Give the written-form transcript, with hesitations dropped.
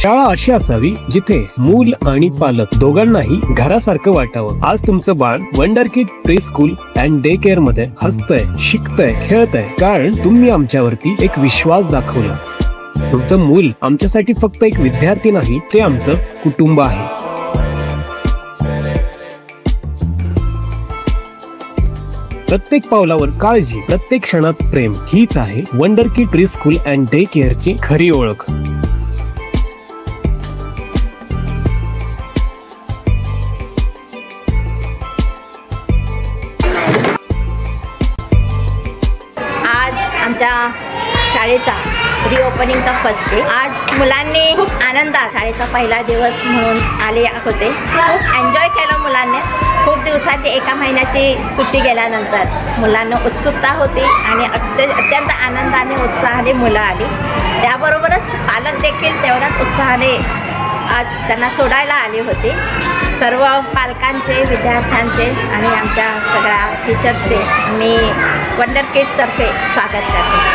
शाळा अशी असावी जिथे मूल आणि पालक दोघांनाही घरासारखं वाटावं। आज तुमचं बाळ wonder kid preschool and day care मध्ये हसतंय, शिकतंय, खेळतंय, कारण तुम्ही आमच्यावरती एक विश्वास दाखवला। तुमचं मूल आमच्यासाठी फक्त एक विद्यार्थी नाही, ते आमचं कुटुंब आहे। प्रत्येक पावलावर काळजी, प्रत्येक क्षणात प्रेम, हीच आहे wonder kid preschool and day केअरची खरी ओळख। आमच्या शाळेचा रिओपनिंगचा फर्स्ट डे। आज मुलांनी खूप आनंदात शाळेचा पहिला दिवस म्हणून आले होते। खूप एन्जॉय केलं मुलांनी। खूप दिवसांची 1 महिन्याची सुट्टी गेल्यानंतर मुलांना उत्सुकता होती आणि अत्यंत आनंदाने उत्साहाने मुलं आली। त्याबरोबरच पालक देखील तेवढ्याच उत्साहाने आज त्यांना सोडायला आले होते। सर्व पालकांचे, विद्यार्थ्यांचे आणि आमच्या सगळ्या टीचर्सचे मी वंडर किड्स तर्फे स्वागत करते।